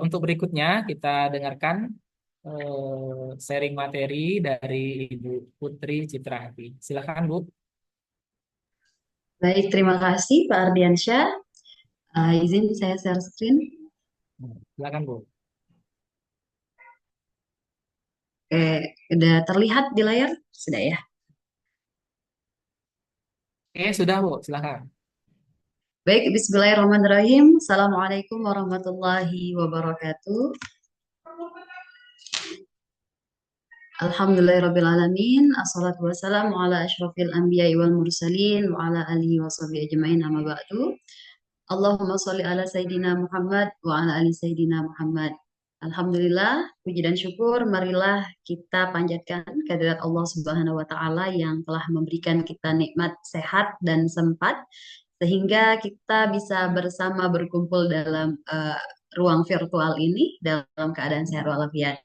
Untuk berikutnya kita dengarkan sharing materi dari Ibu Putri Citrahati. Silakan Bu. Baik, terima kasih Pak Ardiansyah. Izin saya share screen. Silakan Bu. Oke, udah terlihat di layar? Sudah ya. Sudah Bu, silakan. Baik, Bismillahirrahmanirrahim. Assalamualaikum warahmatullahi wabarakatuh. Alhamdulillahirrabbilalamin. Assalatu wassalamu ala asyrafil anbiya'i wal mursalin wa ala alihi wa sahbihi ajma'in amma ba'du. Allahumma sholli ala Sayyidina Muhammad wa ala ali Sayyidina Muhammad. Alhamdulillah, puji dan syukur, marilah kita panjatkan kehadirat Allah Subhanahu wa Ta'ala yang telah memberikan kita nikmat sehat dan sempat, sehingga kita bisa bersama berkumpul dalam ruang virtual ini dalam keadaan sehat walafiat.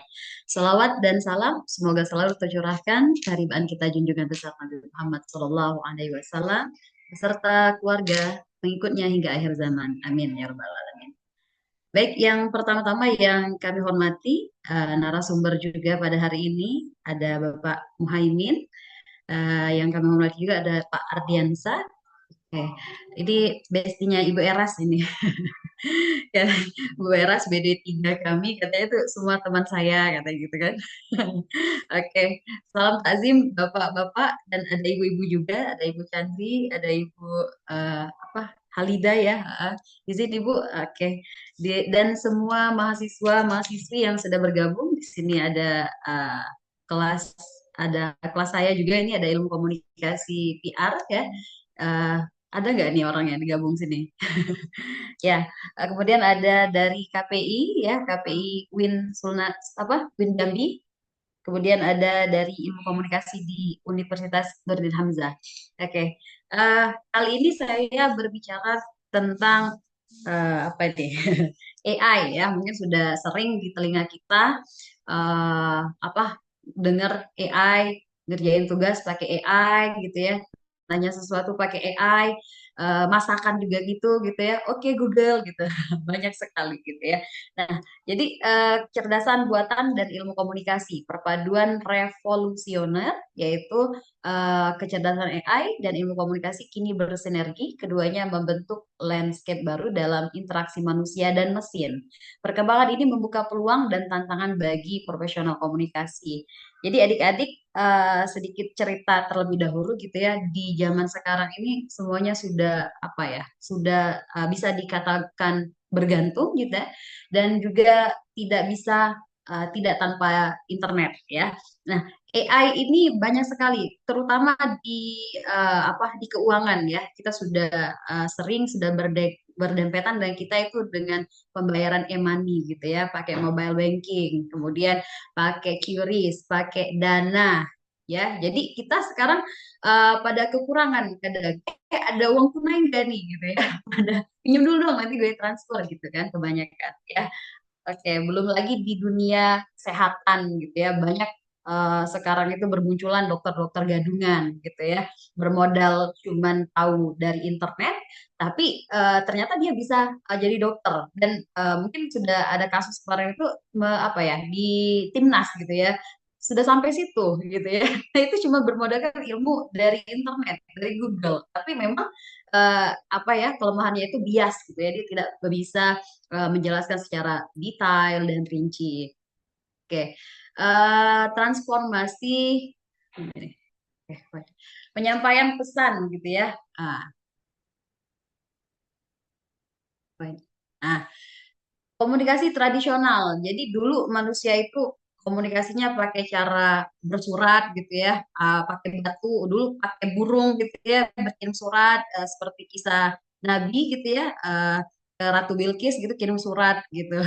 Salawat dan salam semoga selalu tercurahkan kehadiran kita junjungan besar Nabi Muhammad Sallallahu Alaihi Wasallam beserta keluarga pengikutnya hingga akhir zaman. Amin ya rabbal alamin. Baik, yang pertama-tama yang kami hormati narasumber juga pada hari ini ada Bapak Muhaimin, yang kami hormati juga ada Pak Ardiansa. Oke, ini bestinya Ibu Eras ini. Ya, Bu Eras BD3 kami katanya itu semua teman saya kata gitu kan. Oke, salam takzim Bapak-bapak dan ada ibu-ibu juga, ada Ibu Chandri, ada Ibu apa Halida ya. Di sini Ibu. Oke. Dan semua mahasiswa mahasiswi yang sudah bergabung di sini ada kelas kelas saya juga ini ada ilmu komunikasi PR ya. Eh, ada nggak nih orang yang digabung sini? Ya, kemudian ada dari KPI ya, KPI Win Sulna apa Win Jambi. Kemudian ada dari ilmu komunikasi di Universitas Bernil Hamzah. Oke, kali ini saya berbicara tentang apa ini AI ya, mungkin sudah sering di telinga kita apa dengar AI ngerjain tugas pakai AI gitu ya, nanya sesuatu pakai AI, masakan juga gitu ya. Oke Google gitu, banyak sekali gitu ya. Nah, jadi kecerdasan buatan dan ilmu komunikasi, perpaduan revolusioner, yaitu kecerdasan AI dan ilmu komunikasi kini bersinergi, keduanya membentuk landscape baru dalam interaksi manusia dan mesin. Perkembangan ini membuka peluang dan tantangan bagi profesional komunikasi. Jadi adik-adik sedikit cerita terlebih dahulu gitu ya, di zaman sekarang ini semuanya sudah apa ya, sudah bisa dikatakan bergantung gitu ya, dan juga tidak bisa tidak tanpa internet ya. Nah, AI ini banyak sekali, terutama di di keuangan ya. Kita sudah sering sudah berdempetan dan kita itu dengan pembayaran e-money gitu ya, pakai mobile banking, kemudian pakai QRIS, pakai Dana ya. Jadi kita sekarang pada kekurangan kadang ada uang tunai enggak nih gitu ya. Ada pinjam dulu dong nanti gue transfer gitu kan kebanyakan ya. Oke, belum lagi di dunia kesehatan gitu ya. Banyak sekarang itu bermunculan dokter-dokter gadungan gitu ya. Bermodal cuman tahu dari internet, tapi ternyata dia bisa jadi dokter. Dan mungkin sudah ada kasus kemarin itu apa ya di timnas gitu ya. Sudah sampai situ gitu ya. Nah, itu cuma bermodalkan ilmu dari internet, dari Google. Tapi memang apa ya kelemahannya itu bias gitu ya. Dia tidak bisa menjelaskan secara detail dan rinci. Oke, transformasi ini. Oke, penyampaian pesan gitu ya. Ah, baik. Nah, komunikasi tradisional. Jadi dulu manusia itu komunikasinya pakai cara bersurat gitu ya, pakai batu, dulu pakai burung gitu ya, berkirim surat seperti kisah Nabi gitu ya, ke Ratu Bilqis gitu kirim surat gitu.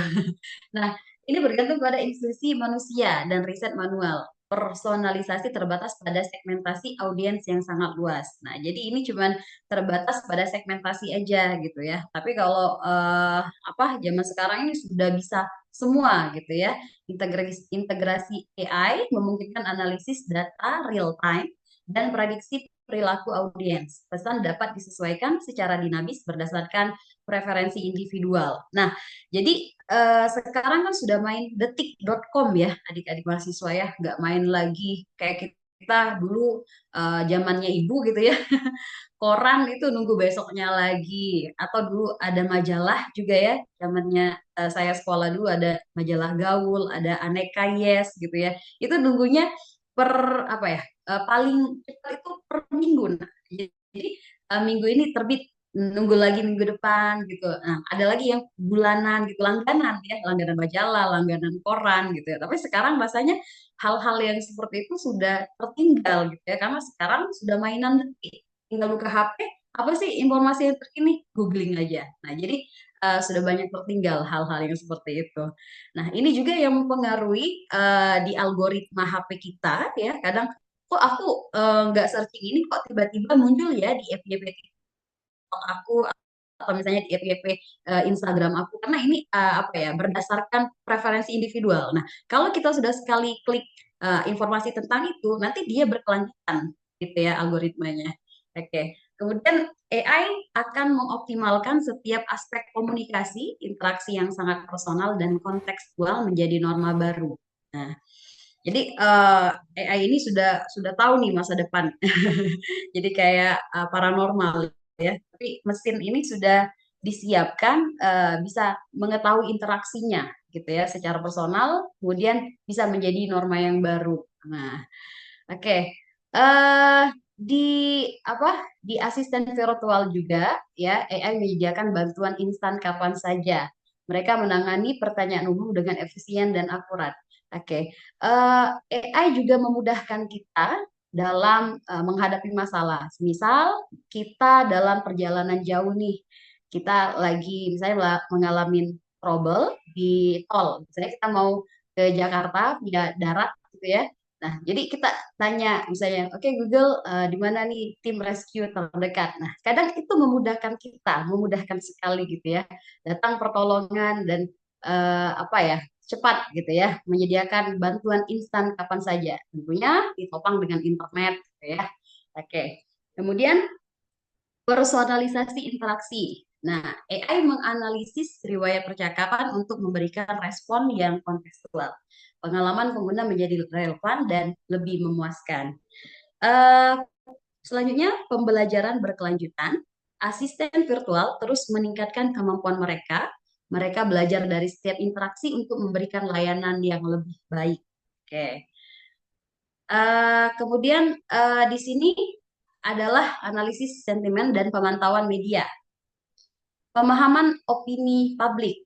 Nah, ini bergantung pada institusi manusia dan riset manual. Personalisasi terbatas pada segmentasi audiens yang sangat luas. Nah, jadi ini cuman terbatas pada segmentasi aja gitu ya. Tapi kalau zaman sekarang ini sudah bisa semua gitu ya. Integrasi AI memungkinkan analisis data real time dan prediksi perilaku audiens. Pesan dapat disesuaikan secara dinamis berdasarkan preferensi individual. Nah, jadi sekarang kan sudah main detik.com ya, adik-adik mahasiswa ya, nggak main lagi kayak kita dulu zamannya ibu gitu ya. Koran itu nunggu besoknya lagi, atau dulu ada majalah juga ya, zamannya saya sekolah dulu ada majalah Gaul, ada Aneka Yes gitu ya. Itu nunggunya per apa ya? Paling cepat itu per minggu. Nah, jadi minggu ini terbit, nunggu lagi minggu depan gitu. Nah, ada lagi yang bulanan gitu, langganan ya, langganan majalah, langganan koran gitu ya. Tapi sekarang rasanya hal-hal yang seperti itu sudah tertinggal gitu ya, karena sekarang sudah mainan detik, tinggal buka HP, apa sih informasi yang terkini, googling aja. Nah, jadi sudah banyak tertinggal hal-hal yang seperti itu. Nah, ini juga yang mempengaruhi di algoritma HP kita ya. Kadang kok aku nggak searching ini, kok tiba-tiba muncul ya di FYP TikTok aku, atau misalnya di FYP Instagram aku, karena ini apa ya, berdasarkan preferensi individual. Nah, kalau kita sudah sekali klik informasi tentang itu, nanti dia berkelanjutan gitu ya algoritmanya. Oke. Kemudian AI akan mengoptimalkan setiap aspek komunikasi, interaksi yang sangat personal dan kontekstual menjadi norma baru. Nah, jadi AI ini sudah tahu nih masa depan. Jadi kayak paranormal ya. Tapi mesin ini sudah disiapkan bisa mengetahui interaksinya gitu ya secara personal, kemudian bisa menjadi norma yang baru. Nah, oke. Di apa di asisten virtual juga ya, AI menyediakan bantuan instan kapan saja. Mereka menangani pertanyaan umum dengan efisien dan akurat. Oke. AI juga memudahkan kita dalam menghadapi masalah. Misal kita dalam perjalanan jauh nih, kita lagi misalnya mengalami trouble di tol. Misalnya kita mau ke Jakarta via darat gitu ya. Nah, jadi kita tanya misalnya, oke Google, di mana nih tim rescue terdekat. Nah, kadang itu memudahkan kita, memudahkan sekali gitu ya. Datang pertolongan dan apa ya, cepat gitu ya, menyediakan bantuan instan kapan saja. Tentunya ditopang dengan internet gitu ya. Oke. Kemudian personalisasi interaksi. Nah, AI menganalisis riwayat percakapan untuk memberikan respon yang kontekstual. Pengalaman pengguna menjadi relevan dan lebih memuaskan. Eh, Selanjutnya, pembelajaran berkelanjutan. Asisten virtual terus meningkatkan kemampuan mereka. Mereka belajar dari setiap interaksi untuk memberikan layanan yang lebih baik. Oke. Kemudian di sini adalah analisis sentimen dan pemantauan media. Pemahaman opini publik.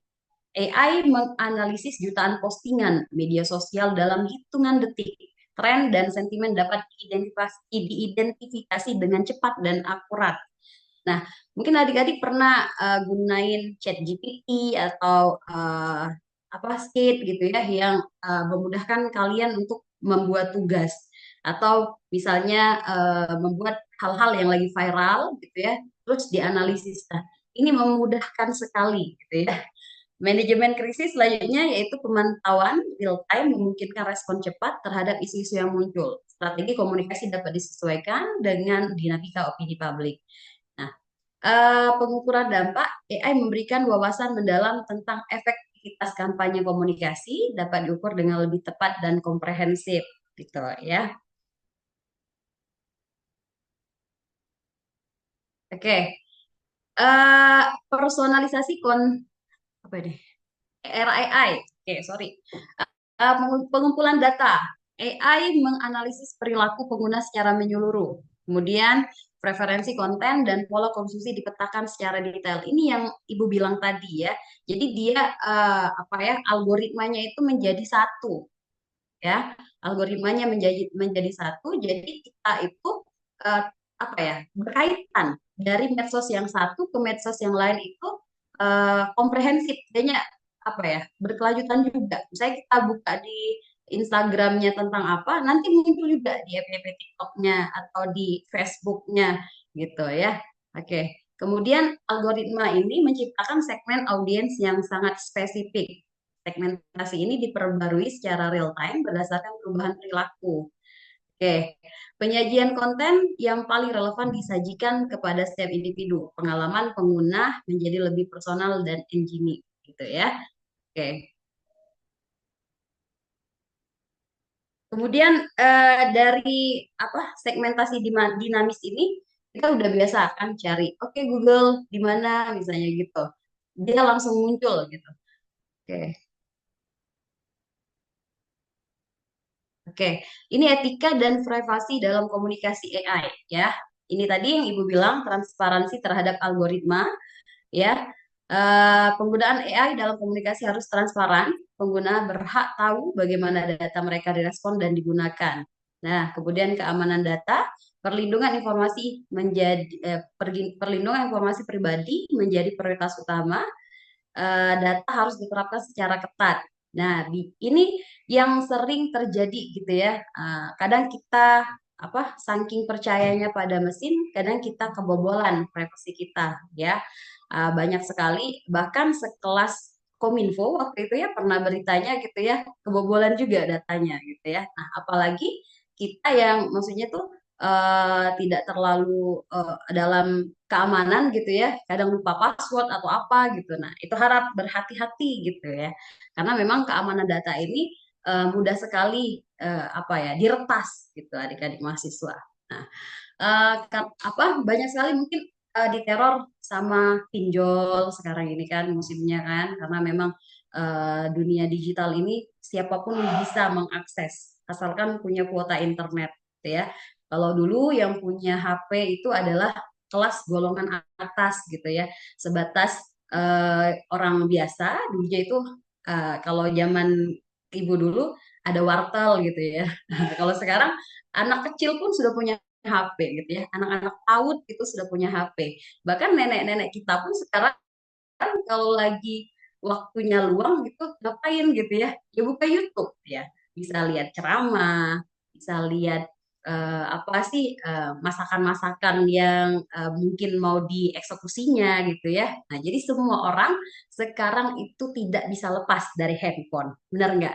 AI menganalisis jutaan postingan media sosial dalam hitungan detik. Tren dan sentimen dapat diidentifikasi dengan cepat dan akurat. Nah, mungkin adik-adik pernah gunain ChatGPT atau apa Skate gitu ya, yang memudahkan kalian untuk membuat tugas, atau misalnya membuat hal-hal yang lagi viral gitu ya, terus dianalisis. Nah, ini memudahkan sekali gitu ya. Manajemen krisis selanjutnya yaitu pemantauan real time memungkinkan respon cepat terhadap isu-isu yang muncul. Strategi komunikasi dapat disesuaikan dengan dinamika opini publik. Nah, pengukuran dampak, AI memberikan wawasan mendalam tentang efektivitas kampanye komunikasi dapat diukur dengan lebih tepat dan komprehensif gitu ya. Oke. Personalisasi apa ini? RAI. Oke, sorry. Pengumpulan data. AI menganalisis perilaku pengguna secara menyeluruh. Kemudian preferensi konten dan pola konsumsi dipetakan secara detail. Ini yang Ibu bilang tadi ya. Jadi dia apa ya, algoritmanya itu menjadi satu ya. Algoritmanya menjadi satu. Jadi kita itu eh, apa ya, berkaitan dari medsos yang satu ke medsos yang lain itu komprehensif. Jadinya apa ya, berkelanjutan juga. Misalnya kita buka di Instagramnya tentang apa, nanti muncul juga di FYP TikToknya atau di Facebooknya gitu ya. Oke. Kemudian algoritma ini menciptakan segmen audiens yang sangat spesifik. Segmentasi ini diperbarui secara real time berdasarkan perubahan perilaku. Oke, penyajian konten yang paling relevan disajikan kepada setiap individu. Pengalaman pengguna menjadi lebih personal dan engine gitu ya. Oke. Kemudian dari segmentasi dinamis ini kita udah biasa kan cari, oke Google di mana misalnya gitu, dia langsung muncul gitu. Oke, oke. Ini etika dan privasi dalam komunikasi AI ya. Ini tadi yang Ibu bilang transparansi terhadap algoritma ya. Penggunaan AI dalam komunikasi harus transparan. Pengguna berhak tahu bagaimana data mereka direspon dan digunakan. Nah, kemudian keamanan data, perlindungan informasi perlindungan informasi pribadi menjadi prioritas utama. Data harus diterapkan secara ketat. Nah, ini yang sering terjadi gitu ya. Kadang kita saking percayanya pada mesin, kadang kita kebobolan privasi kita ya. Banyak sekali bahkan sekelas Kominfo waktu itu ya pernah beritanya gitu ya, kebobolan juga datanya gitu ya. Nah, apalagi kita yang maksudnya tuh tidak terlalu dalam keamanan gitu ya, kadang lupa password atau apa gitu. Nah, itu harap berhati-hati gitu ya, karena memang keamanan data ini mudah sekali diretas gitu adik-adik mahasiswa. Nah, banyak sekali mungkin diteror sama pinjol sekarang ini kan musimnya kan, karena memang dunia digital ini siapapun bisa mengakses asalkan punya kuota internet gitu ya. Kalau dulu yang punya HP itu adalah kelas golongan atas gitu ya, sebatas orang biasa dulunya itu, kalau zaman ibu dulu ada wartel gitu ya. Kalau sekarang anak kecil pun sudah punya HP gitu ya, anak-anak PAUD itu sudah punya HP. Bahkan nenek-nenek kita pun sekarang kalau lagi waktunya luang gitu ngapain gitu ya, ya buka YouTube ya, bisa lihat ceramah, bisa lihat apa sih masakan-masakan yang mungkin mau dieksekusinya gitu ya. Nah, jadi semua orang sekarang itu tidak bisa lepas dari handphone, benar nggak?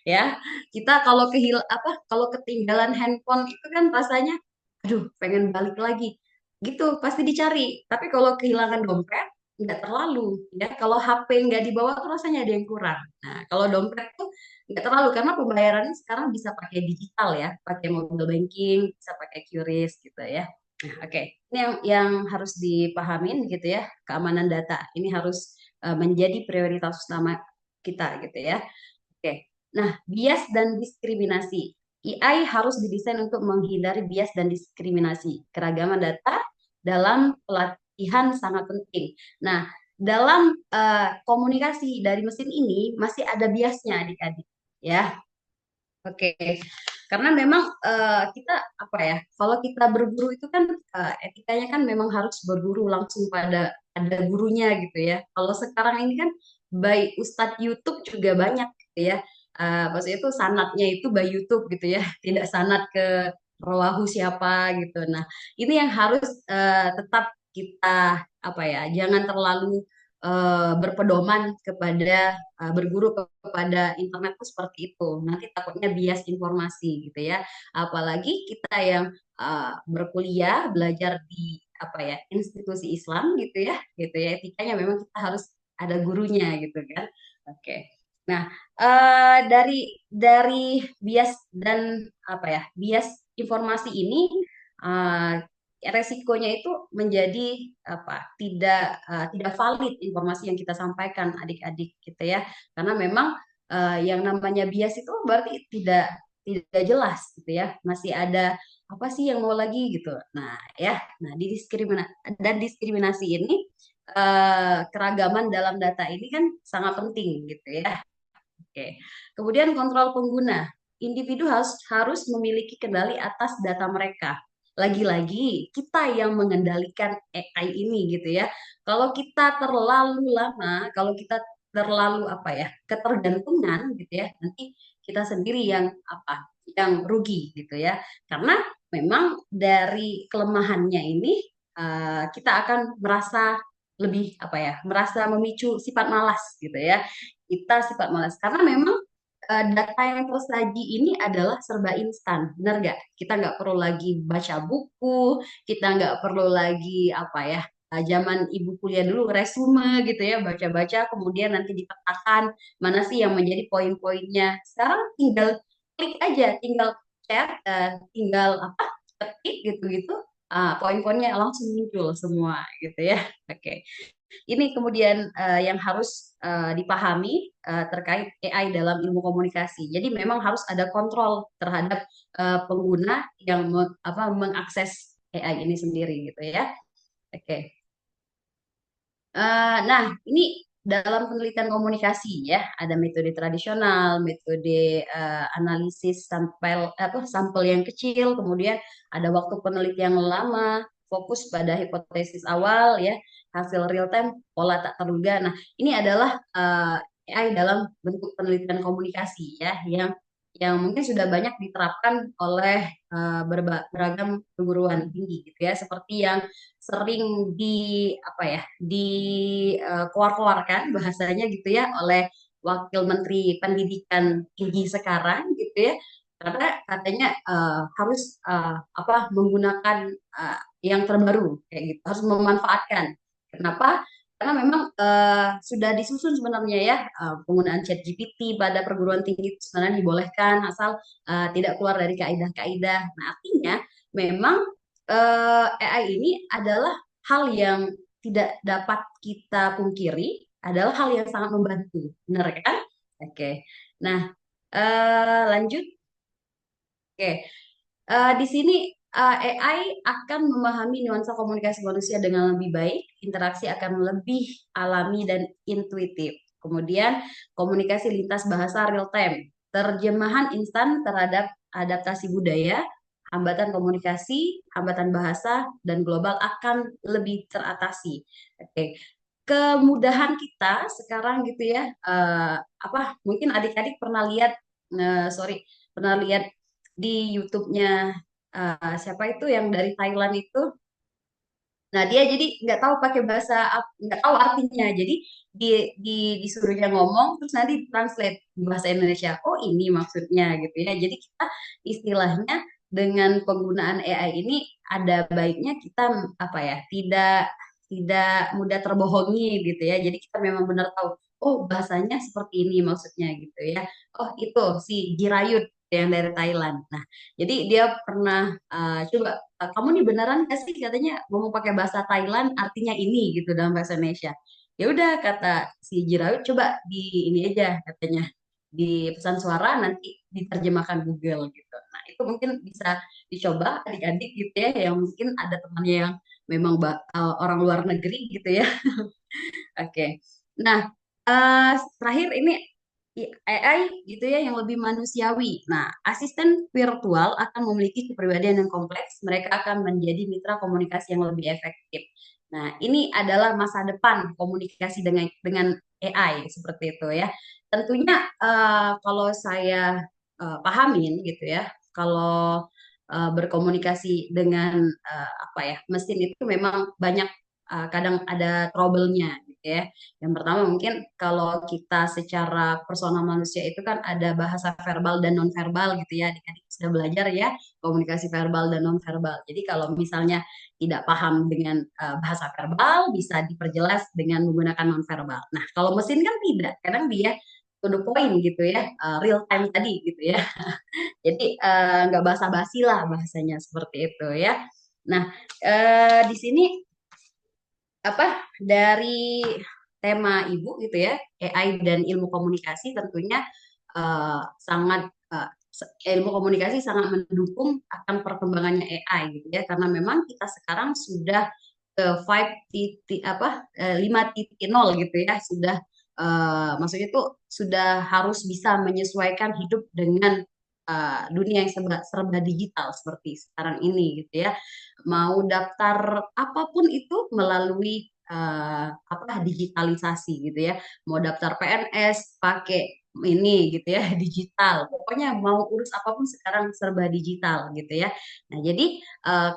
Ya, kita kalau ketinggalan handphone itu kan rasanya aduh pengen balik lagi gitu, pasti dicari. Tapi kalau kehilangan dompet nggak terlalu ya, kalau HP nggak dibawa tuh rasanya ada yang kurang. Nah, kalau dompet tuh nggak terlalu karena pembayarannya sekarang bisa pakai digital ya, pakai mobile banking, bisa pakai QRIS gitu ya. Nah, oke. Ini yang harus dipahamin gitu ya, keamanan data ini harus menjadi prioritas utama kita gitu ya. Oke. Nah, bias dan diskriminasi. AI harus didesain untuk menghindari bias dan diskriminasi. Keragaman data dalam pelatihan sangat penting. Nah, dalam komunikasi dari mesin ini masih ada biasnya adik-adik. Ya, oke. Karena memang kita kalau kita berguru itu kan etikanya kan memang harus berguru langsung pada ada gurunya gitu ya. Kalau sekarang ini kan by Ustadz YouTube juga banyak gitu ya. Maksudnya itu sanatnya itu by YouTube gitu ya, tidak sanat ke rawahu siapa gitu. Nah, ini yang harus tetap kita jangan terlalu berpedoman kepada berguru kepada internet itu seperti itu. Nanti takutnya bias informasi gitu ya. Apalagi kita yang berkuliah, belajar di institusi Islam gitu ya. Etikanya memang kita harus ada gurunya gitu kan. Oke. Nah, dari bias dan bias informasi ini uh, resikonya itu menjadi tidak valid informasi yang kita sampaikan adik-adik gitu ya, karena memang yang namanya bias itu berarti tidak jelas gitu ya, masih ada apa sih yang mau lagi gitu. Nah ya, nah diskriminasi ini keragaman dalam data ini kan sangat penting gitu ya. Oke. Kemudian kontrol pengguna. Individu harus memiliki kendali atas data mereka. Lagi-lagi kita yang mengendalikan AI ini gitu ya. Kalau kita terlalu lama, kalau kita terlalu ketergantungan gitu ya, nanti kita sendiri yang rugi gitu ya. Karena memang dari kelemahannya ini kita akan merasa merasa memicu sifat malas gitu ya, kita sifat malas karena memang data yang tersaji ini adalah serba instan, benar nggak? Kita nggak perlu lagi baca buku, kita nggak perlu lagi apa ya, zaman ibu kuliah dulu resume gitu ya, baca-baca kemudian nanti dipetakan mana sih yang menjadi poin-poinnya. Sekarang tinggal klik aja, tinggal chat, tinggal apa, ketik gitu-gitu, poin-poinnya langsung muncul semua gitu ya. Oke. Ini kemudian yang harus dipahami terkait AI dalam ilmu komunikasi. Jadi memang harus ada kontrol terhadap pengguna yang mengakses AI ini sendiri gitu ya. Oke. Nah, ini dalam penelitian komunikasi ya, ada metode tradisional, metode analisis sampel yang kecil, kemudian ada waktu penelitian yang lama, fokus pada hipotesis awal ya, hasil real time, pola tak terduga. Nah, ini adalah AI dalam bentuk penelitian komunikasi ya, yang mungkin sudah banyak diterapkan oleh beragam perguruan tinggi gitu ya, seperti yang sering apa ya keluar-keluarkan bahasanya gitu ya oleh Wakil Menteri Pendidikan Tinggi sekarang gitu ya, karena katanya harus menggunakan yang terbaru kayak gitu, harus memanfaatkan. Kenapa? Karena memang sudah disusun sebenarnya ya, penggunaan ChatGPT pada perguruan tinggi itu sebenarnya dibolehkan asal tidak keluar dari kaidah-kaidah. Nah, artinya memang AI ini adalah hal yang tidak dapat kita pungkiri, adalah hal yang sangat membantu, benar kan? Oke. Nah, lanjut. Oke. Di sini AI akan memahami nuansa komunikasi manusia dengan lebih baik, interaksi akan lebih alami dan intuitif. Kemudian komunikasi lintas bahasa real time, terjemahan instan terhadap adaptasi budaya, hambatan komunikasi, hambatan bahasa dan global akan lebih teratasi. Oke. Kemudahan kita sekarang gitu ya, mungkin adik-adik pernah lihat, sorry, pernah lihat di YouTube-nya siapa itu yang dari Thailand itu. Nah, dia jadi nggak tahu pakai bahasa, nggak tahu artinya. Jadi di, di disuruhnya ngomong, terus nanti translate di bahasa Indonesia. Oh, ini maksudnya gitu ya. Jadi kita istilahnya dengan penggunaan AI ini ada baiknya kita apa ya, tidak tidak mudah terbohongi gitu ya. Jadi kita memang benar tahu, oh bahasanya seperti ini maksudnya gitu ya. Oh itu si Jirayut yang dari Thailand. Nah, jadi dia pernah coba, kamu nih beneran gak sih katanya ngomong pakai bahasa Thailand artinya ini gitu dalam bahasa Indonesia. Ya udah kata si Jerawat, coba di ini aja katanya, di pesan suara nanti diterjemahkan Google gitu. Nah, itu mungkin bisa dicoba adik-adik gitu ya, yang mungkin ada temannya yang memang orang luar negeri gitu ya. Oke. Nah, terakhir ini AI gitu ya yang lebih manusiawi. Nah, asisten virtual akan memiliki kepribadian yang kompleks. Mereka akan menjadi mitra komunikasi yang lebih efektif. Nah, ini adalah masa depan komunikasi dengan AI seperti itu ya. Tentunya kalau saya pahamin gitu ya, kalau berkomunikasi dengan mesin itu memang banyak, kadang ada trouble-nya gitu ya. Yang pertama mungkin kalau kita secara personal manusia itu kan ada bahasa verbal dan nonverbal gitu ya. Adik-adik sudah belajar ya komunikasi verbal dan nonverbal. Jadi kalau misalnya tidak paham dengan bahasa verbal bisa diperjelas dengan menggunakan nonverbal. Nah, kalau mesin kan tidak. Kadang dia to the point gitu ya, real time tadi gitu ya. Jadi nggak basa-basi lah bahasanya seperti itu ya. Nah, di sini dari tema ibu gitu ya, AI dan ilmu komunikasi tentunya sangat ilmu komunikasi sangat mendukung akan perkembangannya AI gitu ya, karena memang kita sekarang sudah ke 5.0 gitu ya, sudah maksudnya itu sudah harus bisa menyesuaikan hidup dengan dunia yang serba digital seperti sekarang ini gitu ya. Mau daftar apapun itu melalui digitalisasi gitu ya. Mau daftar PNS pakai ini gitu ya, digital. Pokoknya mau urus apapun sekarang serba digital gitu ya. Nah, jadi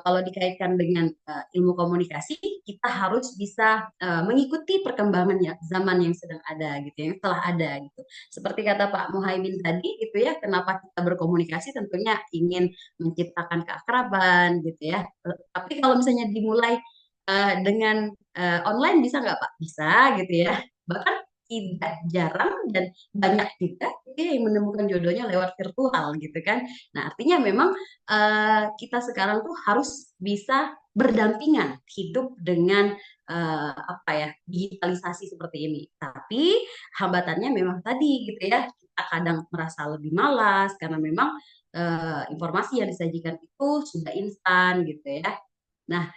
kalau dikaitkan dengan ilmu komunikasi, kita harus bisa mengikuti perkembangan ya, zaman yang sedang ada gitu, yang telah ada gitu. Seperti kata Pak Muhaimin tadi gitu ya, kenapa kita berkomunikasi tentunya ingin menciptakan keakraban gitu ya. Tapi kalau misalnya dimulai dengan online bisa nggak Pak? Bisa gitu ya. Bahkan tidak jarang dan banyak juga gitu ya yang menemukan jodohnya lewat virtual gitu kan. Nah, artinya memang kita sekarang tuh harus bisa berdampingan hidup dengan apa ya, digitalisasi seperti ini. Tapi hambatannya memang tadi gitu ya, kita kadang merasa lebih malas karena memang informasi yang disajikan itu sudah instan gitu ya. Nah,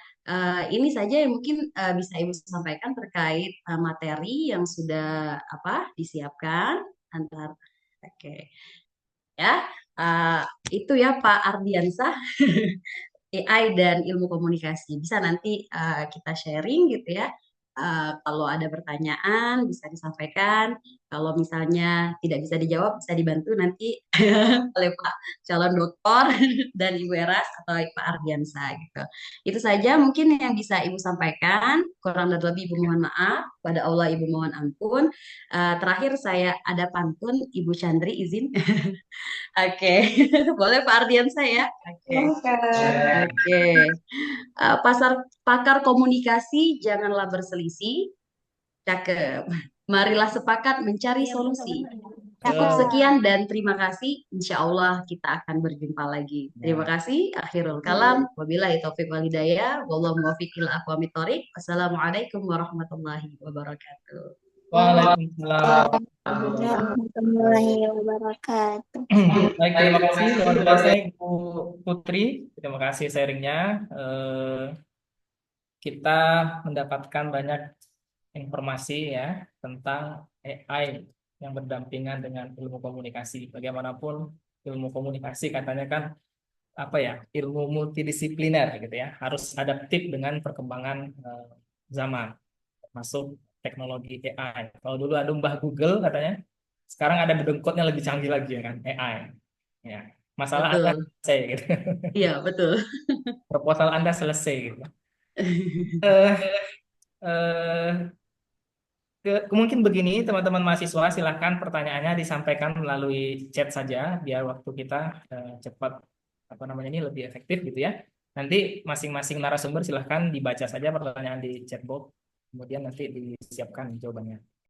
ini saja yang mungkin bisa Ibu sampaikan terkait materi yang sudah apa disiapkan antar. Oke, ya. Eh, itu ya Pak Ardiansah, AI dan ilmu komunikasi. Bisa nanti kita sharing gitu ya. Kalau ada pertanyaan bisa disampaikan. Kalau misalnya tidak bisa dijawab bisa dibantu nanti oleh Pak calon doktor dan Ibu Eras atau Pak Ardiansa gitu. Itu saja mungkin yang bisa Ibu sampaikan. Kurang dan lebih Ibu mohon maaf. Pada Allah Ibu mohon ampun. Terakhir saya ada pantun Ibu Chandri izin. Oke, boleh Pak Ardiansa ya? Oke. Oke. Oke, pasar pakar komunikasi janganlah berselisih. Cakep. Marilah sepakat mencari solusi. Cukup sekian dan terima kasih. Insya Allah kita akan berjumpa lagi. Terima kasih. Akhirul kalam. Wabillahi taufiq wal hidayah. Wallahu muwaffiq ila aqwamit thoriq. Wassalamualaikum warahmatullahi wabarakatuh. Waalaikumsalam. Warahmatullahi wabarakatuh. Baik, terima kasih luar biasa Ibu Putri. Terima kasih sharingnya. Kita mendapatkan banyak informasi ya tentang AI yang berdampingan dengan ilmu komunikasi. Bagaimanapun ilmu komunikasi katanya kan apa ya, ilmu multidisipliner gitu ya, harus adaptif dengan perkembangan zaman, termasuk teknologi AI. Kalau dulu ada Mbah Google katanya, sekarang ada bedengkotnya lebih canggih lagi ya kan, AI. Ya, masalah Anda Betul. selesai gitu. Iya, betul. Proposal Anda selesai gitu. Eh, eh, Mungkin begini, teman-teman mahasiswa, silahkan pertanyaannya disampaikan melalui chat saja, biar waktu kita cepat, apa namanya ini, lebih efektif gitu ya. Nanti masing-masing narasumber silahkan dibaca saja pertanyaan di chat box, kemudian nanti disiapkan jawabannya.